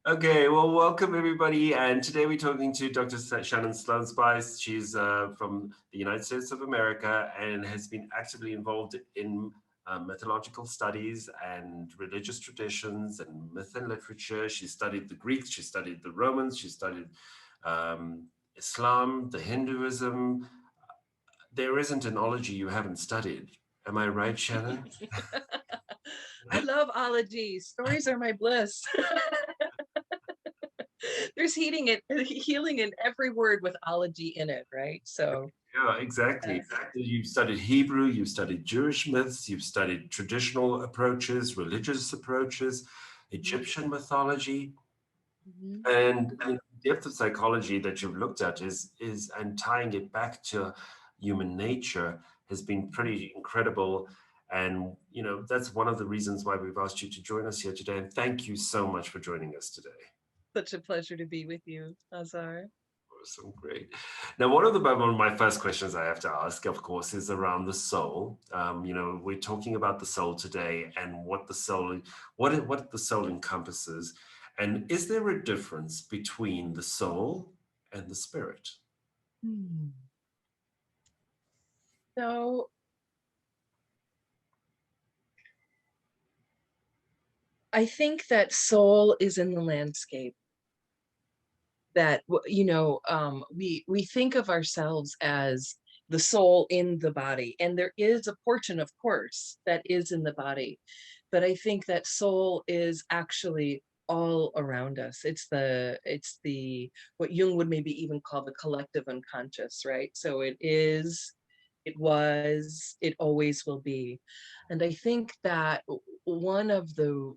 Okay, well, welcome everybody. And today we're talking to Dr. Shannon Sloan-Spice. She's from the United States of America and has been actively involved in mythological studies and religious traditions and myth and literature. She studied the Greeks, she studied the Romans, she studied Islam, the Hinduism. There isn't an ology you haven't studied. Am I right, Shannon? I love ology. Stories are my bliss. There's healing in every word with ology in it, right? So Yeah, exactly. You've studied Hebrew, you've studied Jewish myths, you've studied traditional approaches, religious approaches, Egyptian mythology, mhm. and the depth of psychology that you've looked at is and tying it back to human nature has been pretty incredible. And that's one of the reasons why we've asked you to join us here today. And thank you so much for joining us today. Such a pleasure to be with you, Azar. Awesome, great. Now, one of my first questions I have to ask, of course, is around the soul. We're talking about the soul today and what the soul encompasses. And is there a difference between the soul and the spirit? Hmm. So I think that soul is in the landscape. That we think of ourselves as the soul in the body, and there is a portion, of course, that is in the body, but I think that soul is actually all around us. It's the what Jung would maybe even call the collective unconscious, right? So it was, it always will be. And I think that one of the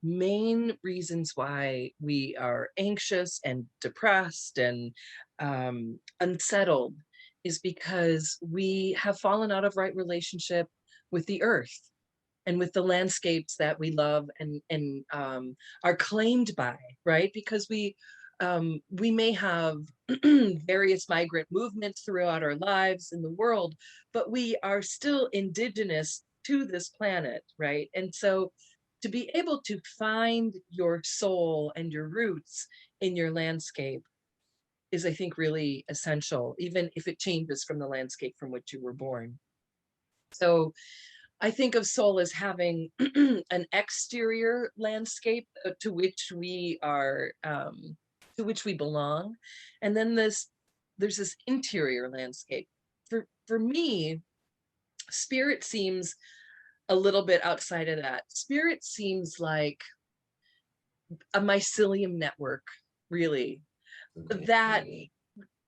main reasons why we are anxious and depressed and unsettled is because we have fallen out of right relationship with the earth and with the landscapes that we love and are claimed by, right? Because we may have various migrant movements throughout our lives in the world, but we are still indigenous to this planet, right? And so to be able to find your soul and your roots in your landscape is, I think, really essential, even if it changes from the landscape from which you were born. So I think of soul as having an exterior landscape to which we belong, and then there's this interior landscape. For me, spirit seems a little bit outside of that. Spirit seems like a mycelium network, really, Okay. that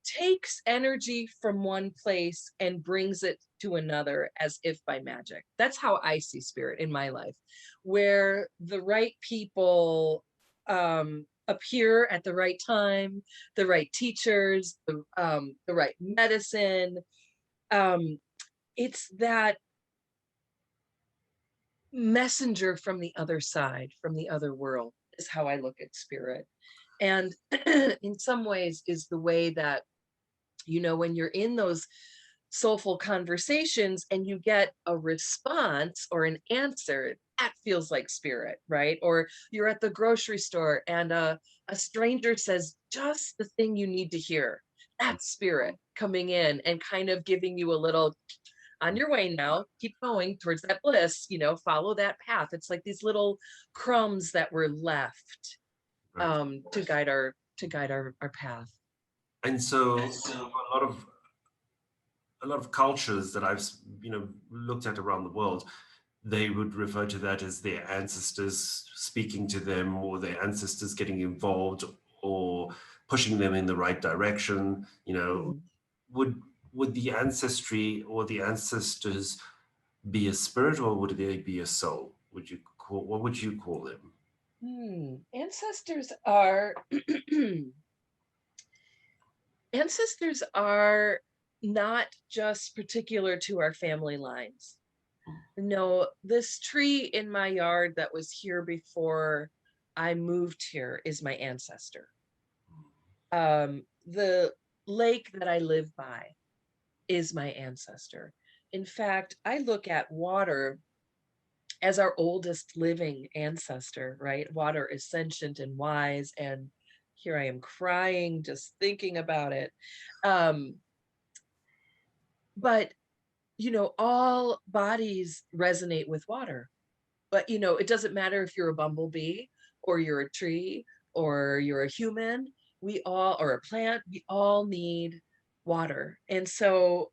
takes energy from one place and brings it to another as if by magic. That's how I see spirit in my life, where the right people appear at the right time, the right teachers, the right medicine. Um, it's that messenger from the other side, from the other world, is how I look at spirit. And in some ways, is the way that, when you're in those soulful conversations and you get a response or an answer, that feels like spirit, right? Or you're at the grocery store and a stranger says just the thing you need to hear. That's spirit coming in and kind of giving you a little, on your way now, keep going towards that bliss, follow that path. It's like these little crumbs that were left Right. to guide our path. And so a lot of cultures that I've looked at around the world, they would refer to that as their ancestors speaking to them or their ancestors getting involved or pushing them in the right direction. Mm. Would would the ancestry or the ancestors be a spirit or would they be a soul? What would you call them? Ancestors are ancestors are not just particular to our family lines. No, this tree in my yard that was here before I moved here is my ancestor. The lake that I live by is my ancestor. In fact, I look at water as our oldest living ancestor, right? Water is sentient and wise, and here I am crying just thinking about it. Um, but all bodies resonate with water. But it doesn't matter if you're a bumblebee or you're a tree or you're a human, we all, or a plant, we all need water. And so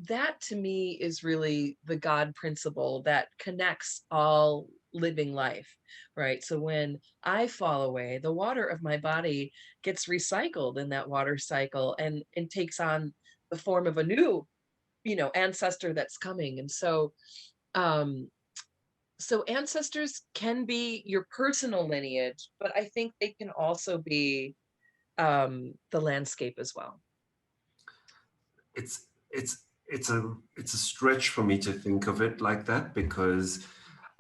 that to me is really the God principle that connects all living life, right? So when I fall away, the water of my body gets recycled in that water cycle and takes on the form of a new, ancestor that's coming. And um, so ancestors can be your personal lineage, but I think they can also be the landscape as well. It's a stretch for me to think of it like that, because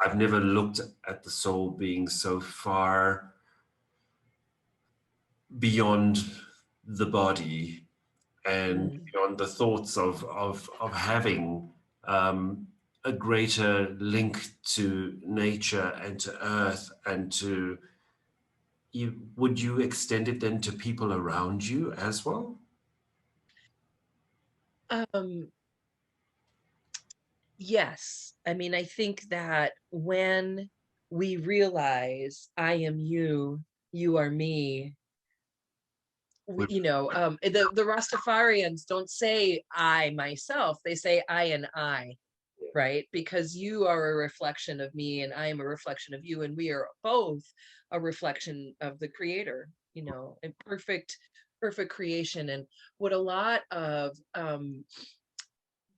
I've never looked at the soul being so far beyond the body and Mm. beyond the thoughts of having a greater link to nature and to earth and to you. Would you extend it then to people around you as well? Um, yes. I mean, I think that when we realize I am you, you are me, Would, the Rastafarians don't say I myself, they say I and I, right? Because you are a reflection of me and I am a reflection of you, and we are both a reflection of the creator, in perfect creation. And what a lot of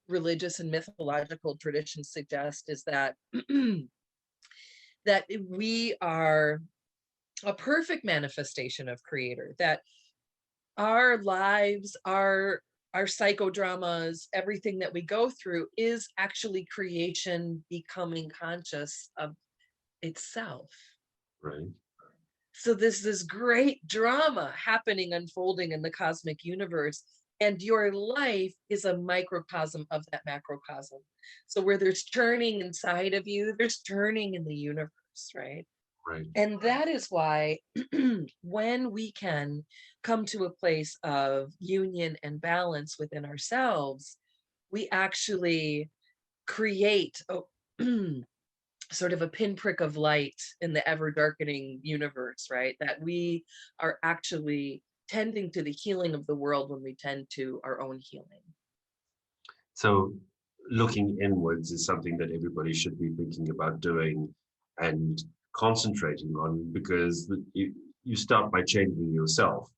religious and mythological traditions suggest is that that we are a perfect manifestation of creator, that our lives, our psychodramas, everything that we go through is actually creation becoming conscious of itself. right, So there's this great drama happening, unfolding in the cosmic universe, and your life is a microcosm of that macrocosm. So where there's churning inside of you, there's turning in the universe, right? right. And that is why when we can come to a place of union and balance within ourselves, we actually create sort of a pinprick of light in the ever darkening universe, right? That we are actually tending to the healing of the world when we tend to our own healing. So looking inwards is something that everybody should be thinking about doing and concentrating on, because you start by changing yourself.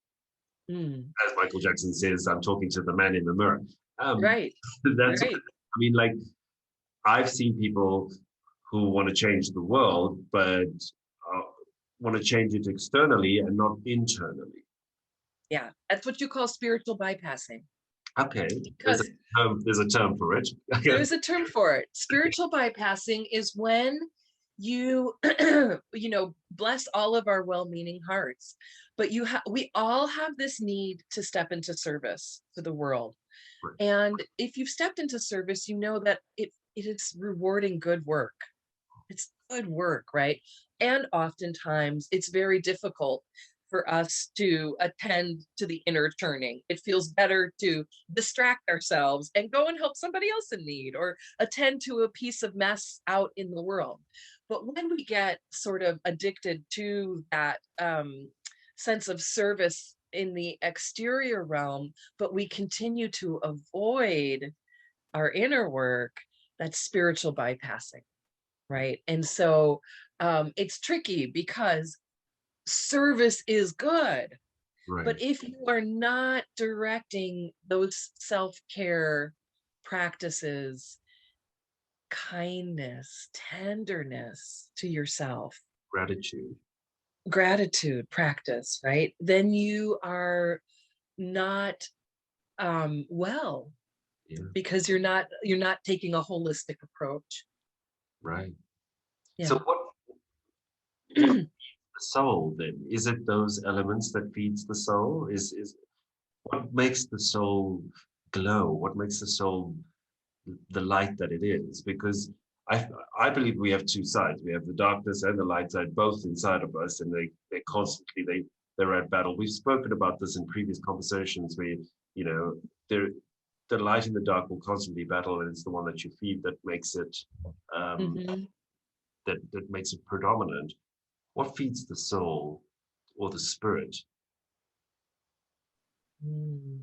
Mm, As Michael Jackson says, I'm talking to the man in the mirror. Um, right, that's, right. I mean, like, I've seen people who want to change the world, but want to change it externally and not internally. Yeah, that's what you call spiritual bypassing. Okay, Because there's a term for it. there's a term for it. Spiritual bypassing is when you bless all of our well-meaning hearts, but we all have this need to step into service for the world. Right, And if you've stepped into service, you know that it is rewarding good work. It's good work, right? And oftentimes it's very difficult for us to attend to the inner turning. It feels better to distract ourselves and go and help somebody else in need, or attend to a piece of mess out in the world. But when we get sort of addicted to that sense of service in the exterior realm, but we continue to avoid our inner work, that's spiritual bypassing, right? And so it's tricky because service is good, right. but if you are not directing those self-care practices, kindness, tenderness to yourself, Gratitude. gratitude practice, right? Then you are not well, Yeah, because you're not taking a holistic approach. right. So Yeah. what the soul then? Is it those elements that feeds the soul? Is what makes the soul glow? What makes the soul the light that it is? Because I believe we have two sides. We have the darkness and the light side, both inside of us, and they constantly they're at battle. We've spoken about this in previous conversations where, you know, the light and the dark will constantly battle, and it's the one that you feed that makes it Mm-hmm. that makes it predominant. What feeds the soul or the spirit? Mm.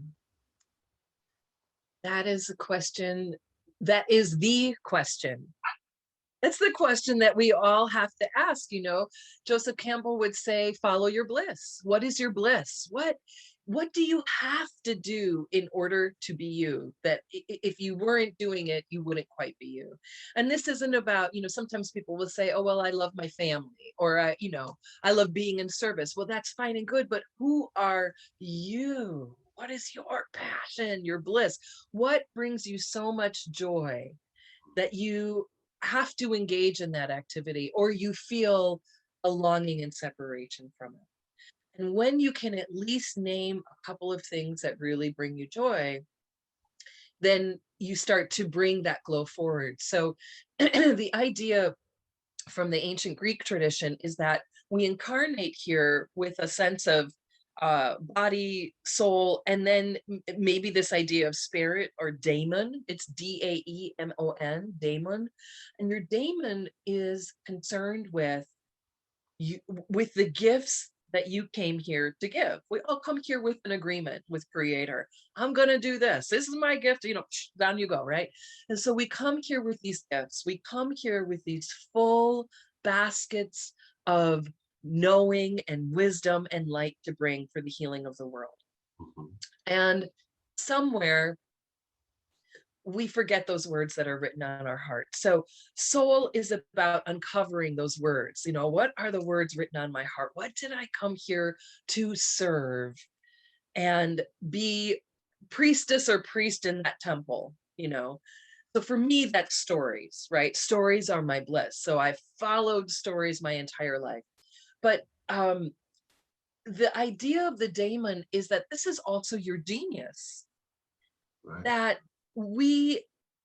That is a question. That is the question. That's the question that we all have to ask. Joseph Campbell would say, follow your bliss. What is your bliss? What do you have to do in order to be you, that if you weren't doing it, you wouldn't quite be you? And this isn't about, sometimes people will say, oh, well, I love my family, or I love being in service. Well, that's fine and good, but who are you? What is your passion, your bliss? What brings you so much joy that you have to engage in that activity, or you feel a longing and separation from it? And when you can at least name a couple of things that really bring you joy, then you start to bring that glow forward. So the idea from the ancient Greek tradition is that we incarnate here with a sense of body, soul, and then maybe this idea of spirit or daemon. It's Daemon, daemon. And your daemon is concerned with you, with the gifts that you came here to give. We all come here with an agreement with Creator. I'm going to do this. This is my gift. Down you go, right? And so we come here with these gifts. We come here with these full baskets of knowing and wisdom and light to bring for the healing of the world. Mm-hmm. And somewhere we forget those words that are written on our heart. So soul is about uncovering those words. What are the words written on my heart? What did I come here to serve and be priestess or priest in that temple? So for me, that's stories, right? Stories are my bliss. So I've followed stories my entire life. But the idea of the daemon is that this is also your genius. Right. That we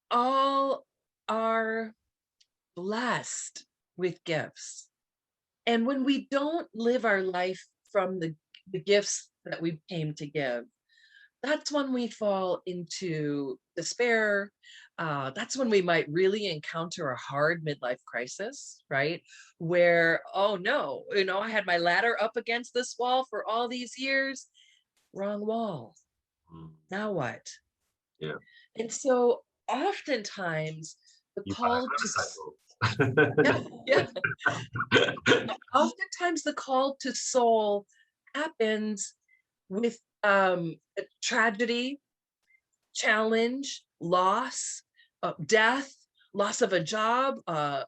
all are blessed with gifts. And when we don't live our life from the gifts that we came to give, that's when we fall into despair. That's when we might really encounter a hard midlife crisis, right? Where, oh no, I had my ladder up against this wall for all these years. Wrong wall. Now what? Yeah. And so oftentimes the You call to yeah. Oftentimes the call to soul happens with a tragedy, challenge, loss, death, loss of a job, a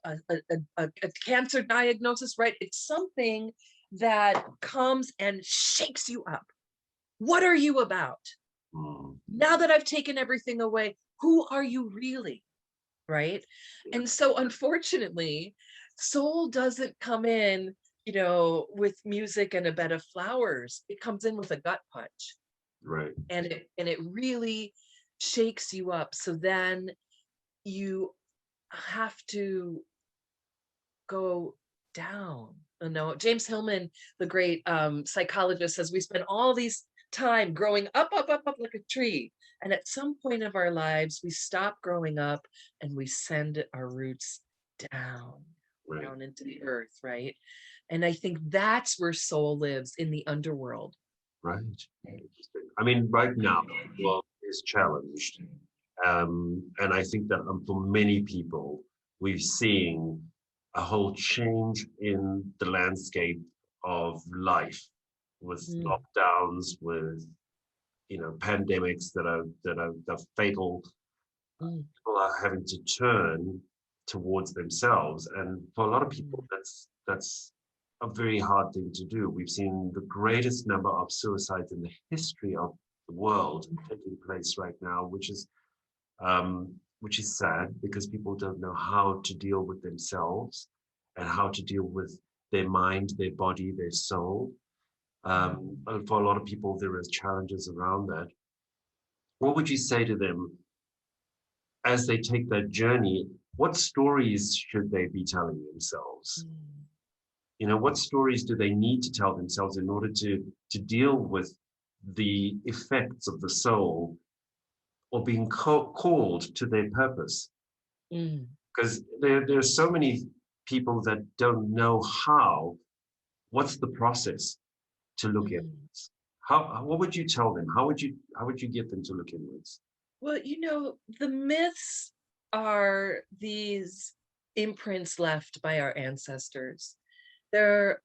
cancer diagnosis, right? It's something that comes and shakes you up. What are you about? Now that I've taken everything away, who are you really? Right? And so unfortunately, soul doesn't come in, with music and a bed of flowers. It comes in with a gut punch. Right. And it really shakes you up. So then you have to go down. James Hillman, the great psychologist, says we spend all these time growing up like a tree, and at some point of our lives we stop growing up and we send our roots down, Right. down into the earth, right? And I think that's where soul lives, in the underworld. Right. Interesting. I mean, right now the world is challenged, and I think that for many people we're seeing a whole change in the landscape of life, with lockdowns, with pandemics that are fatal. People are having to turn towards themselves, and for a lot of people that's a very hard thing to do. We've seen the greatest number of suicides in the history of the world taking place right now, which is sad, because people don't know how to deal with themselves and how to deal with their mind, their body, their soul. And for a lot of people, there is challenges around that. What would you say to them as they take that journey what stories should they be telling themselves? Mm, What stories do they need to tell themselves in order to deal with the effects of the soul or being called to their purpose? mm, Because there are so many people that don't know how. What's the process to look at mm. this? What would you tell them? How would you get them to look inwards? Well, the myths are these imprints left by our ancestors. They're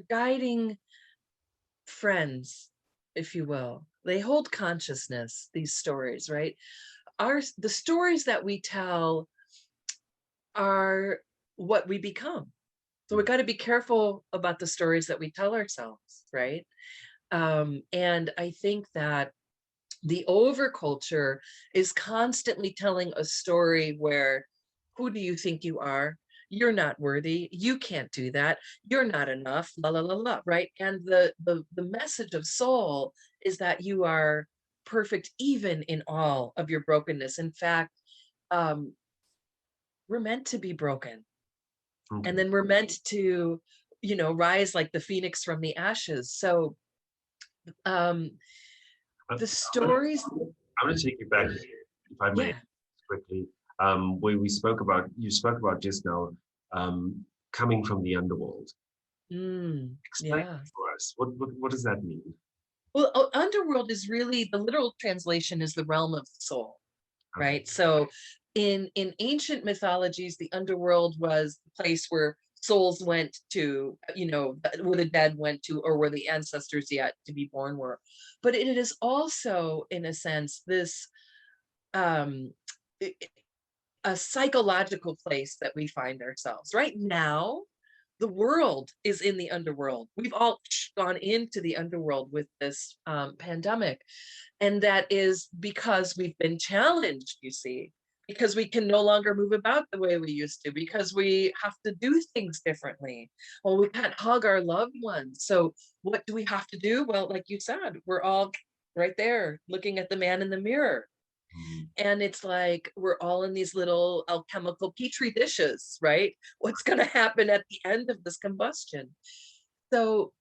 guiding friends, if you will. They hold consciousness, these stories, right? The stories that we tell are what we become. So we got to be careful about the stories that we tell ourselves, right? And I think that the overculture is constantly telling a story where, who do you think you are? You're not worthy. You can't do that. You're not enough. La la la la. Right. And the message of soul is that you are perfect, even in all of your brokenness. In fact, um, we're meant to be broken, and Okay. then we're meant to, rise like the phoenix from the ashes. So um, I'm the gonna, stories, I'm gonna take you back, if I may, yeah. quickly, where you spoke about just now, coming from the underworld. Explain Yeah. it for us. What does that mean? Well, underworld is really, the literal translation is the realm of the soul, Okay. right? So in ancient mythologies, the underworld was the place where souls went to, where the dead went to, or where the ancestors yet to be born were. But it is also, in a sense, this um i- a psychological place that we find ourselves. Right now, the world is in the underworld. We've all gone into the underworld with this pandemic. And that is because we've been challenged, you see, because we can no longer move about the way we used to, because we have to do things differently. Well, we can't hug our loved ones. So, what do we have to do? Well, like you said, we're all right there looking at the man in the mirror. Mm. And it's like we're all in these little alchemical petri dishes, right? What's going to happen at the end of this combustion? So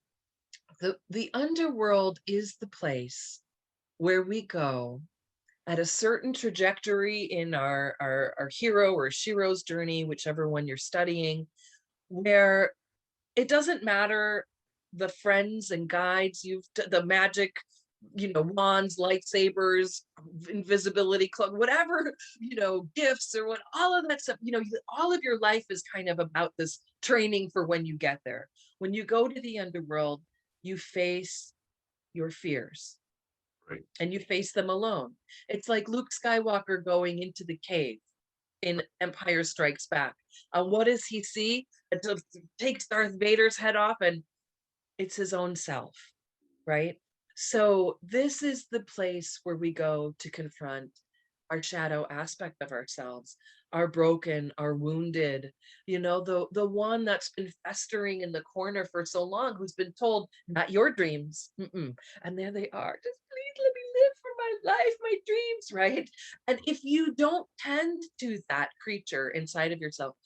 the underworld is the place where we go at a certain trajectory in our hero or shero's journey, whichever one you're studying, where it doesn't matter the friends and guides the magic, wands, lightsabers, invisibility cloak, whatever, gifts or what, all of that stuff, all of your life is kind of about this training for when you get there. When you go to the underworld, you face your fears, Right. and you face them alone. It's like Luke Skywalker going into the cave in Empire Strikes Back. What does he see? It takes Darth Vader's head off, and it's his own self, right? So this is the place where we go to confront our shadow aspect of ourselves, our broken, our wounded, the one that's been festering in the corner for so long, who's been told, not your dreams. Mm-mm. And there they are. Just please let me live for my life, my dreams, right? And if you don't tend to that creature inside of yourself,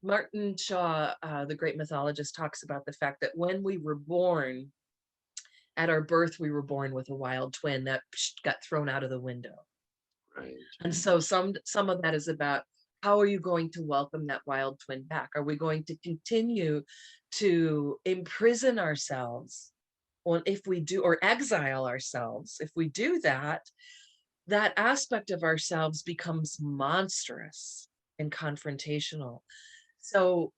Martin Shaw, the great mythologist, talks about the fact that when we were born, at our birth, we were born with a wild twin that got thrown out of the window. Right. And so some of that is about, how are you going to welcome that wild twin back? Are we going to continue to imprison ourselves? Well, if we do, or exile ourselves, if we do that, that aspect of ourselves becomes monstrous and confrontational. So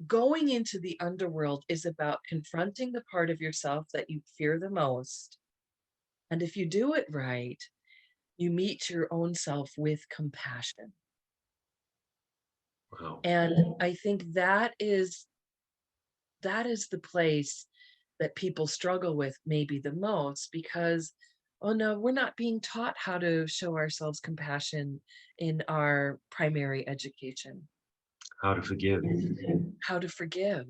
going into the underworld is about confronting the part of yourself that you fear the most. And if you do it right, you meet your own self with compassion. Wow. And I think that is the place that people struggle with maybe the most, because, oh no, we're not being taught how to show ourselves compassion in our primary education. How to forgive. How to forgive,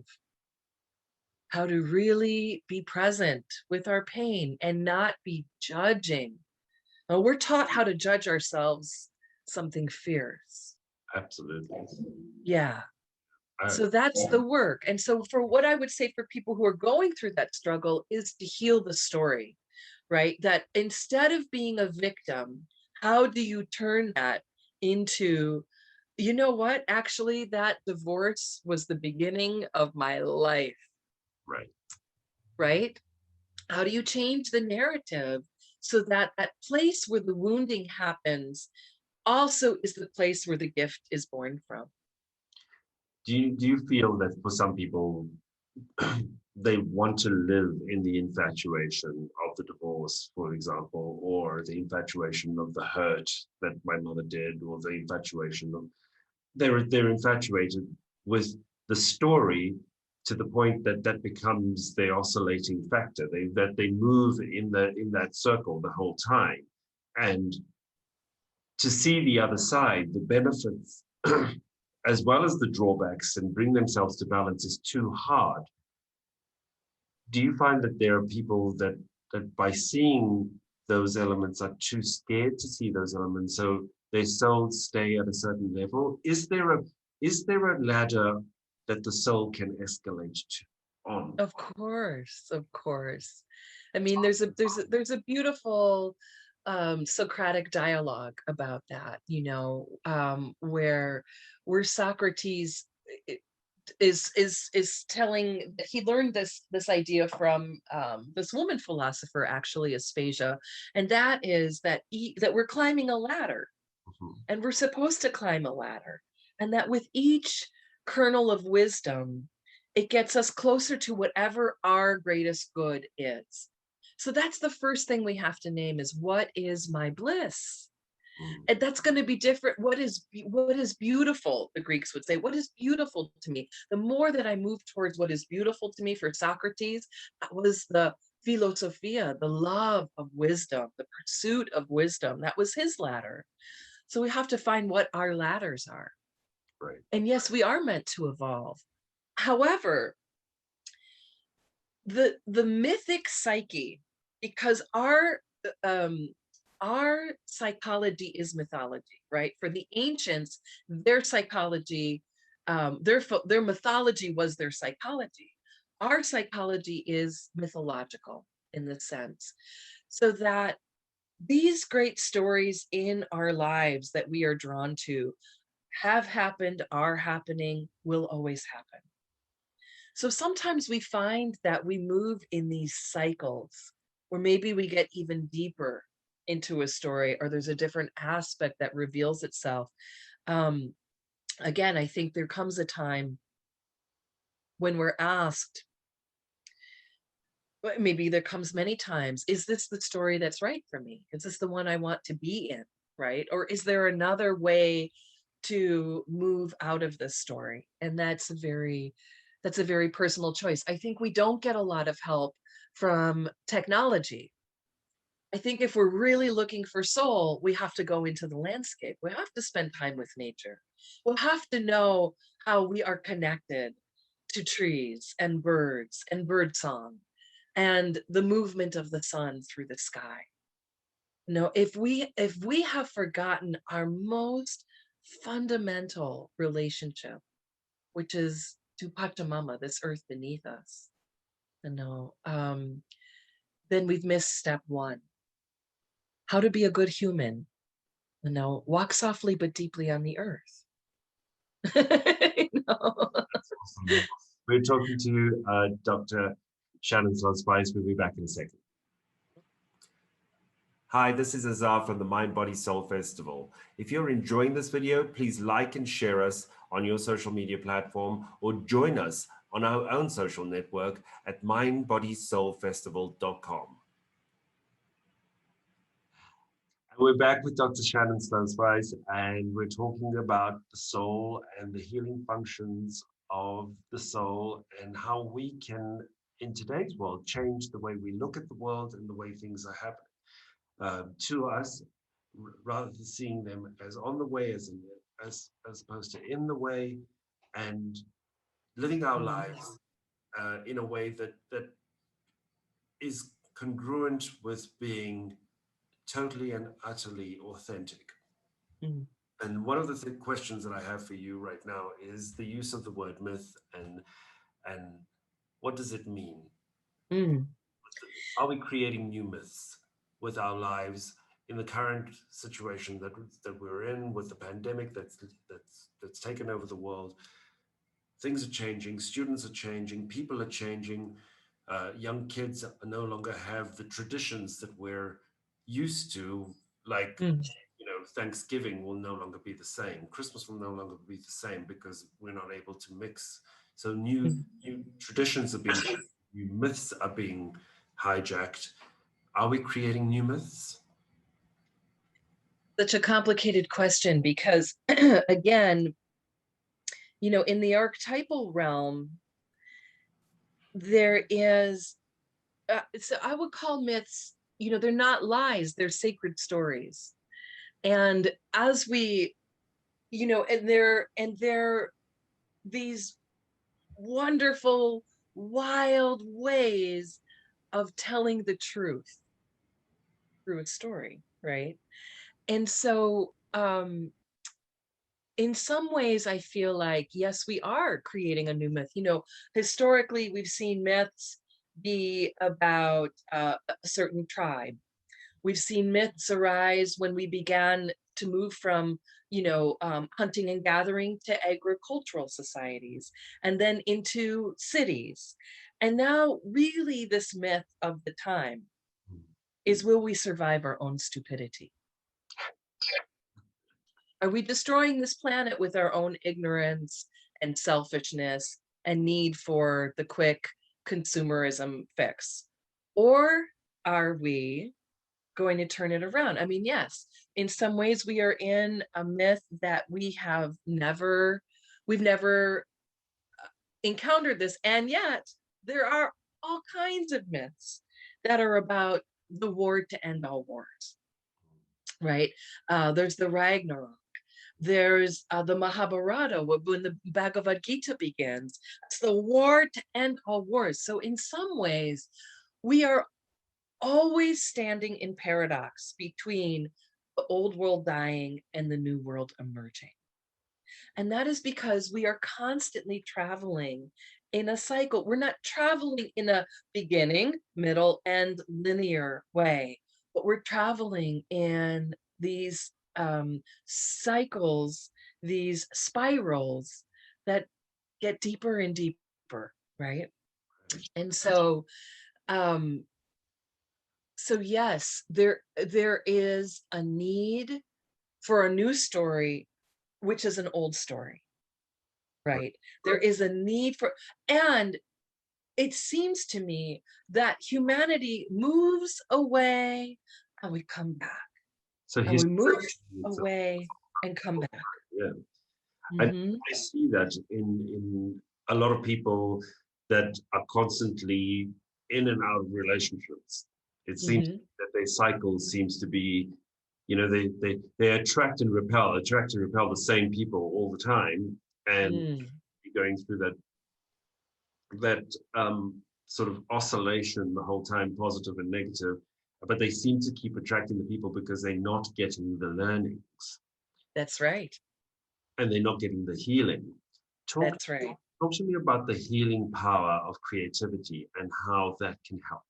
how to really be present with our pain and not be judging. We're taught how to judge ourselves something fierce. Absolutely. Yeah. I, So that's the work. And so for what I would say for people who are going through that struggle is to heal the story, right? That instead of being a victim, how do you turn that into, you know what? Actually, that divorce was the beginning of my life, right. right? How do you change the narrative so that that place where the wounding happens also is the place where the gift is born from? Do you feel that for some people they want to live in the infatuation of the divorce, for example, or the infatuation of the hurt that my mother did, or the infatuation of they're infatuated with the story to the point that that becomes their oscillating factor. They move in that circle the whole time, and to see the other side, the benefits, as well as the drawbacks, and bring themselves to balance is too hard. Do you find that there are people that by seeing those elements are too scared to see those elements, so their souls stay at a certain level? Is there a ladder that the soul can escalate to, on? Of course, of course. I mean, there's a beautiful Socratic dialogue about that, where Socrates i- is telling that he learned this idea from this woman philosopher, actually, Aspasia, and that is that we're climbing a ladder, Mhm. and we're supposed to climb a ladder, and that with each kernel of wisdom, it gets us closer to whatever our greatest good is. So that's the first thing we have to name, is what is my bliss? Mm. And that's going to be different. What is beautiful, the Greeks would say, what is beautiful to me? The more that I move towards what is beautiful to me, for Socrates, that was the philosophia, the love of wisdom, the pursuit of wisdom. That was his ladder. So we have to find what our ladders are. Right. And yes, we are meant to evolve. However, the mythic psyche, because um our psychology is mythology, right? For the ancients, their psychology, their mythology was their psychology. Our psychology is mythological in this sense, so that these great stories in our lives that we are drawn to have happened, are happening, will always happen. So sometimes we find that we move in these cycles, or maybe we get even deeper into a story, or there's a different aspect that reveals itself. Um, Again, I think there comes a time when we're asked, maybe there comes many times, is this the story that's right for me? Is this the one I want to be in? Right? Or is there another way to move out of this story? And that's a very personal choice. I think we don't get a lot of help from technology. I think if we're really looking for soul, we have to go into the landscape. We have to spend time with nature. We'll have to know how we are connected to trees and birds and birdsong and the movement of the sun through the sky. No, if we have forgotten our most fundamental relationship, which is to Pachamama, this earth beneath us, no, then we've missed step one. How to be a good human. No, walk softly but deeply on the earth. You know? That's awesome. We're talking to Dr. Shannon Sloan-Spice. We'll be back in a second. Hi, this is Azar from the Mind, Body, Soul Festival. If you're enjoying this video, please like and share us on your social media platform, or join us on our own social network at mindbodysoulfestival.com. We're back with Dr. Shannon Sloan-Spice, and we're talking about the soul and the healing functions of the soul, and how we can, in today's world, change the way we look at the world and the way things are happening to us, rather than seeing them as on the way, as opposed to in the way, and living our Mm, lives in a way that is congruent with being totally and utterly authentic. mm. And one of the questions that I have for you right now is the use of the word myth, and what does it mean? Mm, Are we creating new myths with our lives in the current situation that we're in with the pandemic that's taken over the world? Things are changing, students are changing, people are changing. Young kids no longer have the traditions that we're used to, like, mm, Thanksgiving will no longer be the same. Christmas will no longer be the same because we're not able to mix. So mm. new traditions are being, new myths are being hijacked. Are we creating new myths? Such a complicated question because, again, in the archetypal realm, there is, so I would call myths, they're not lies, they're sacred stories. And as we, and they're these wonderful, wild ways of telling the truth through a story, right? And so, in some ways, I feel like, yes, we are creating a new myth. Historically, we've seen myths be about a certain tribe. We've seen myths arise when we began to move from, hunting and gathering to agricultural societies, and then into cities. And now, really, this myth of the time is, will we survive our own stupidity? Are we destroying this planet with our own ignorance and selfishness and need for the quick consumerism fix? Or are we going to turn it around? I mean, yes, in some ways we are in a myth that we've never encountered this. And yet there are all kinds of myths that are about the war to end all wars, right? There's the Ragnarok. There's the Mahabharata, when the Bhagavad Gita begins. It's the war to end all wars. So in some ways, we are always standing in paradox between the old world dying and the new world emerging. And that is because we are constantly traveling in a cycle. We're not traveling in a beginning, middle, and linear way, but we're traveling in these cycles, these spirals that get deeper and deeper, right? And um, so yes, there is a need for a new story, which is an old story, right? There is a need for, and it seems to me that humanity moves away and we come back, So and we move history, away and come back. yeah. And Hmm. I see that in a lot of people that are constantly in and out of relationships. It seems Hmm. that their cycle seems to be, they attract and repel the same people all the time, and Mm. you're going through that sort of oscillation the whole time, positive and negative. But they seem to keep attracting the people because they're not getting the learnings That's right. and they're not getting the healing. Talk That's right. talk to me about the healing power of creativity and how that can help.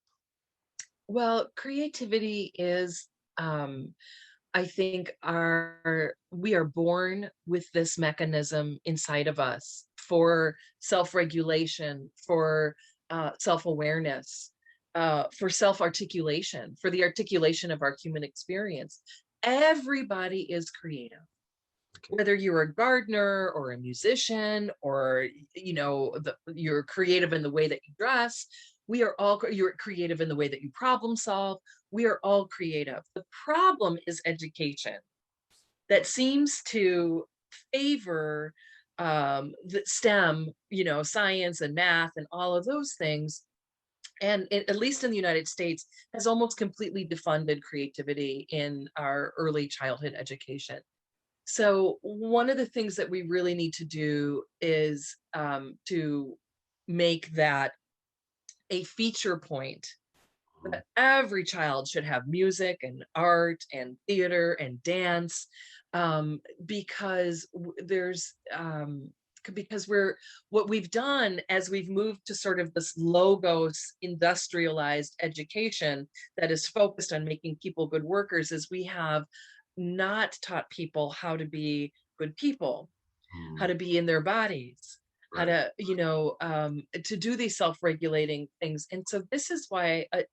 Well, creativity is, I think, we are born with this mechanism inside of us for self-regulation, for self-awareness, for self-articulation, for the articulation of our human experience. Everybody is creative, Okay. whether you're a gardener or a musician, or you're creative in the way that you dress. You're creative in the way that you problem solve. We are all creative. The problem is education that seems to favor the STEM, science and math and all of those things, and at least in the United States, has almost completely defunded creativity in our early childhood education. So one of the things that we really need to do is to make that a feature point Every child should have music and art and theater and dance, because there's because we're what we've done as we've moved to sort of this logos industrialized education that is focused on making people good workers is we have not taught people how to be good people, how to be in their bodies, how Right. to, to do these self-regulating things. And so this is why, I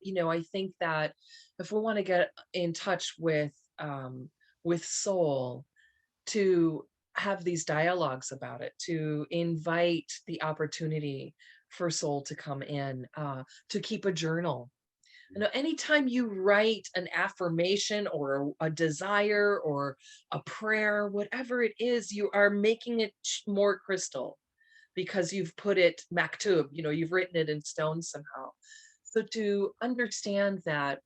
think that if we want to get in touch with soul, to have these dialogues about it, to invite the opportunity for soul to come in, to keep a journal. Anytime you write an affirmation or a desire or a prayer, whatever it is, you are making it more crystal because you've put it maktub, you've written it in stone somehow. So to understand that,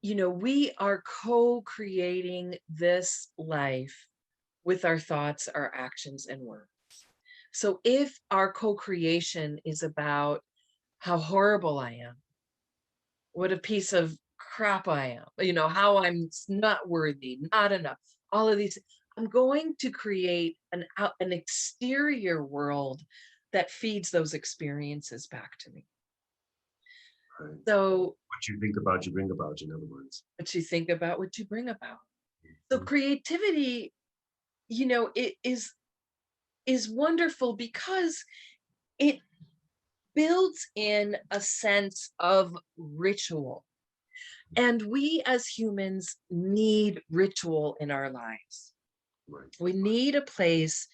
we are co-creating this life with our thoughts, our actions, and words. So if our co-creation is about how horrible I am, what a piece of crap I am, how I'm not worthy, not enough, all of these, I'm going to create an exterior world that feeds those experiences back to me. Right. So What you think about, you bring about, in other words. what you think about, what you bring about. So creativity, it is wonderful because it builds in a sense of ritual. And we as humans need ritual in our lives. Right. We need a place.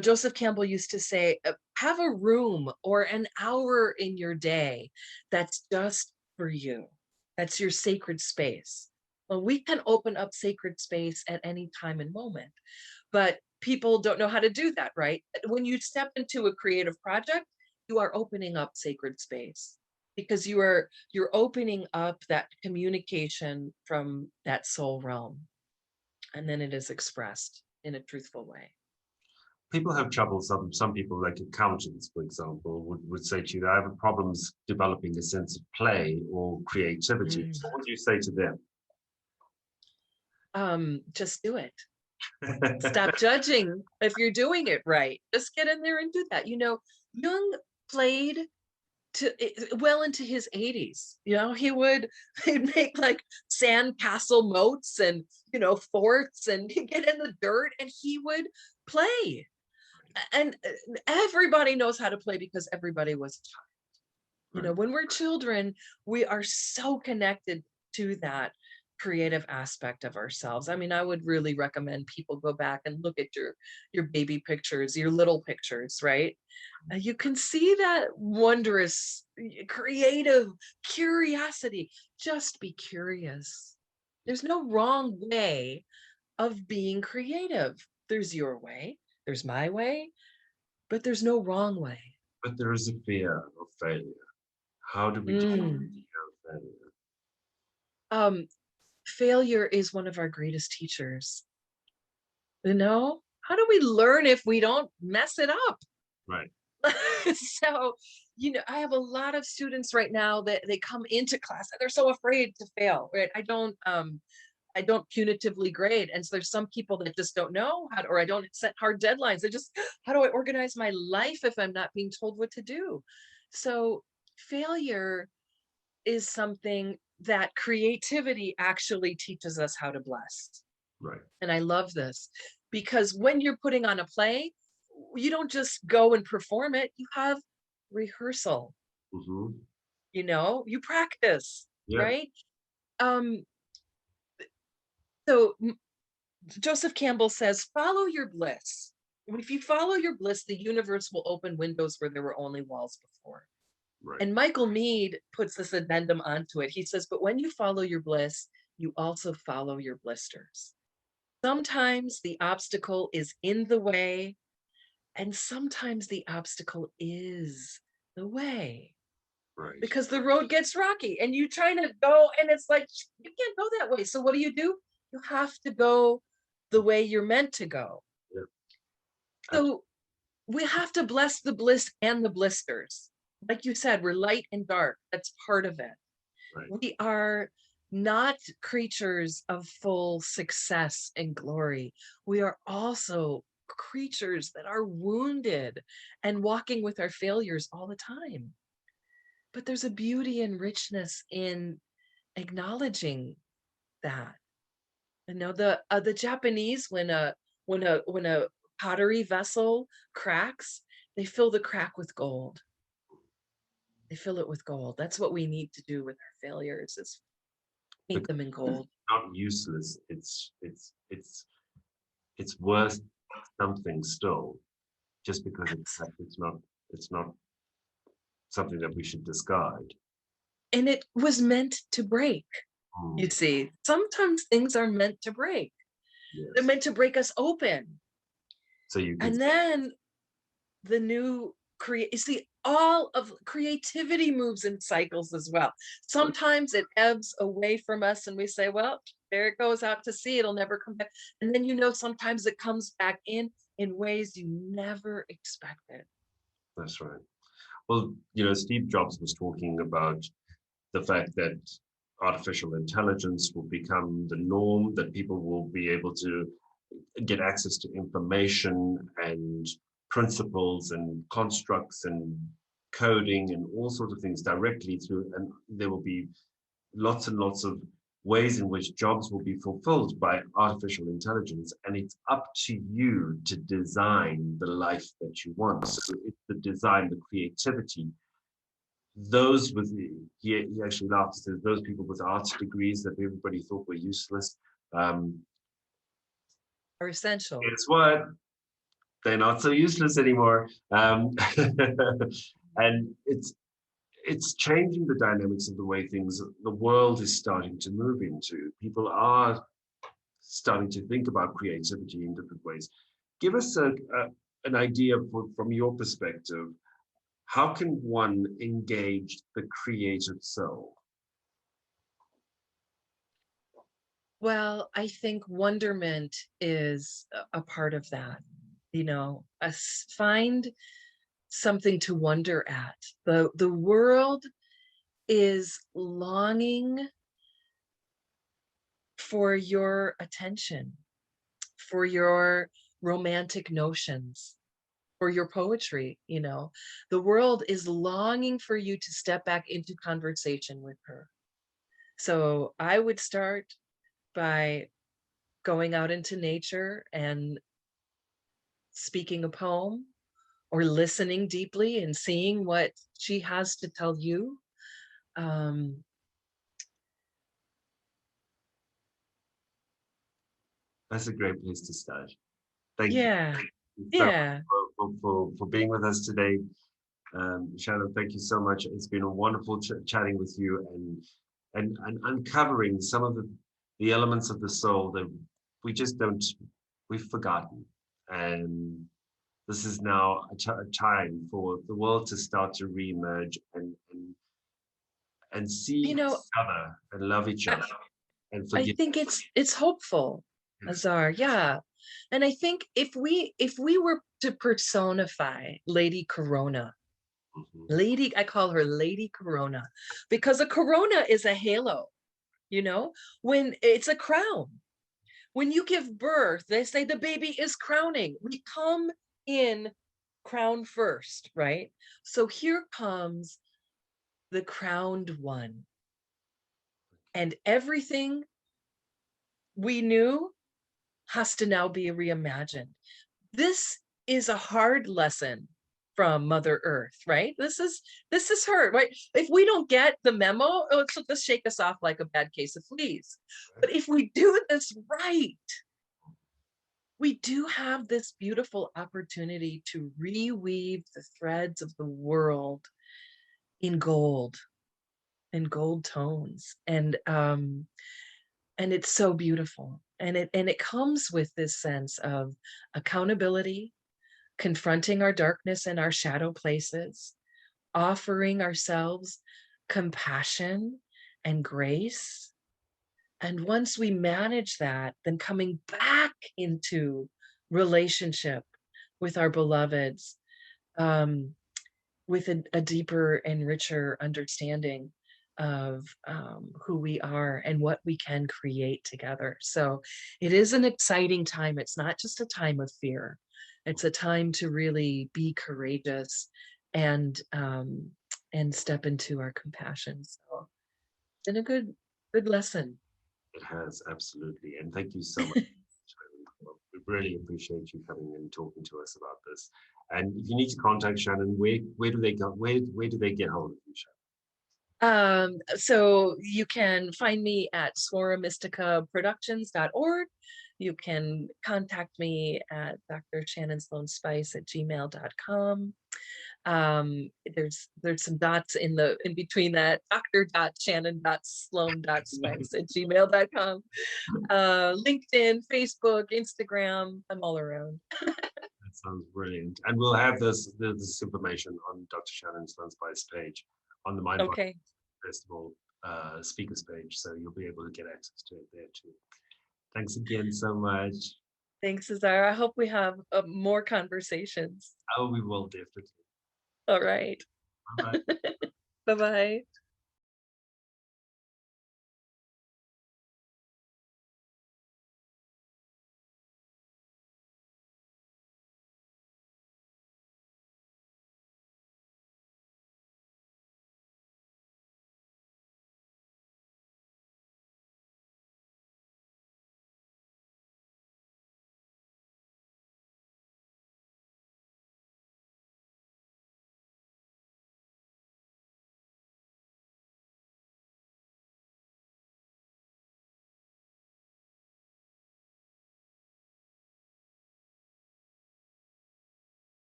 Joseph Campbell used to say, have a room or an hour in your day that's just for you. That's your sacred space. Well, we can open up sacred space at any time and moment, but people don't know how to do that, right? When you step into a creative project, you are opening up sacred space because you're opening up that communication from that soul realm, and then it is expressed in a truthful way. People have trouble. Some people, like accountants, for example, would say to you, I have problems developing a sense of play or creativity. So what do you say to them? Just do it. Stop judging if you're doing it right. Just get in there and do that. Jung played well into his 80s. He'd make like sandcastle moats and forts, and he'd get in the dirt and he would play. And everybody knows how to play because everybody was a child. Right. When we're children, we are so connected to that creative aspect of ourselves. I mean, I would really recommend people go back and look at your baby pictures, your little pictures, right? You can see that wondrous, creative curiosity. Just be curious. There's no wrong way of being creative. There's your way, there's my way, but there's no wrong way. But there is a fear of failure. How do we deal with the fear of failure? Failure is one of our greatest teachers. How do we learn if we don't mess it up? Right. So, I have a lot of students right now that they come into class and they're so afraid to fail, right? I don't punitively grade. And so there's some people that just don't know how to, or I don't set hard deadlines. They just, how do I organize my life if I'm not being told what to do? So failure is something that creativity actually teaches us how to bless. Right. And I love this because when you're putting on a play, you don't just go and perform it. You have rehearsal, Mm-hmm. you practice, Yeah. right? So Joseph Campbell says, follow your bliss. If you follow your bliss, the universe will open windows where there were only walls before. Right. And Michael Meade puts this addendum onto it. He says, but when you follow your bliss, you also follow your blisters. Sometimes the obstacle is in the way, and sometimes the obstacle is the way. Right. Because the road gets rocky and you trying to go and it's like, you can't go that way. So what do? You have to go the way you're meant to go. Yeah. So we have to bless the bliss and the blisters. Like you said, we're light and dark. That's part of it. Right. We are not creatures of full success and glory. We are also creatures that are wounded and walking with our failures all the time. But there's a beauty and richness in acknowledging that. You know, the Japanese, when a pottery vessel cracks, they fill the crack with gold. They fill it with gold. That's what we need to do with our failures, is paint Because them in it's gold. not useless. It's worth something still, just because it's not something that we should discard. And it was meant to break. You Mm, see, sometimes things are meant to break. They're yes. meant to break us open. So you can And then the new create, you see, all of creativity moves in cycles as well. Sometimes it ebbs away from us and we say, well, there it goes out to sea, it'll never come back. And then, sometimes it comes back in ways you never expected. that's right. Well, Steve Jobs was talking about the fact that artificial intelligence will become the norm, that people will be able to get access to information and principles and constructs and coding and all sorts of things directly through, and there will be lots and lots of ways in which jobs will be fulfilled by artificial intelligence, and it's up to you to design the life that you want. So it's the design, the creativity. Those with he actually laughed, says those people with arts degrees that everybody thought were useless, um, Are essential. guess what, they're not so useless anymore. And it's changing the dynamics of the way things the world is starting to move into. People are starting to think about creativity in different ways. Give us an idea from your perspective. How can one engage the creative soul? Well, I think wonderment is a part of that. Find something to wonder at. The world is longing for your attention, for your romantic notions, for your poetry. The world is longing for you to step back into conversation with her. So I would start by going out into nature and speaking a poem, or listening deeply and seeing what she has to tell you. Um, That's a great place to start. Thank you yeah, so much yeah. for being with us today. Shannon, thank you so much. It's been a wonderful chatting with you, and uncovering some of the elements of the soul that we just don't, we've forgotten. And this is now a time for the world to start to reemerge and see You know, each other and love each I, other and I forgive. think it's hopeful, Yes. Azar. Yeah, and I think if we were to personify Lady Corona, Mhm. I call her Lady Corona, because a corona is a halo. When it's a crown. When you give birth, they say the baby is crowning. We come in crown first, right? So here comes the crowned one. And everything we knew has to now be reimagined. This is a hard lesson from Mother Earth, right? This is her, right? If we don't get the memo, it'll just shake us off like a bad case of fleas. But if we do this right, we do have this beautiful opportunity to reweave the threads of the world in gold, in gold tones. And it's so beautiful. And it comes with this sense of accountability, confronting our darkness and our shadow places, offering ourselves compassion and grace. And once we manage that, then coming back into relationship with our beloveds, um, with a deeper and richer understanding of who we are and what we can create together. So it is an exciting time. It's not just a time of fear. It's a time to really be courageous and step into our compassion. So it's been a good lesson. It has, absolutely. And thank you so much, Shannon. Well, we really appreciate you coming and talking to us about this. And if you need to contact Shannon, where do they go? Where do they get hold of you, Shannon? So you can find me at swaramistica productions.org. You can contact me at Dr. Shannon Sloan-Spice at gmail.com. There's some dots in between that, dr.shannon.sloan.spice at gmail.com. LinkedIn, Facebook, Instagram, I'm all around. That sounds brilliant. And we'll have this information on Dr. Shannon Sloan-Spice page on the Mind Body Okay. Festival speakers page. So you'll be able to get access to it there too. Thanks again so much. Thanks, Cesar. I hope we have more conversations. Oh, we will definitely. All right. Bye bye. Bye-bye.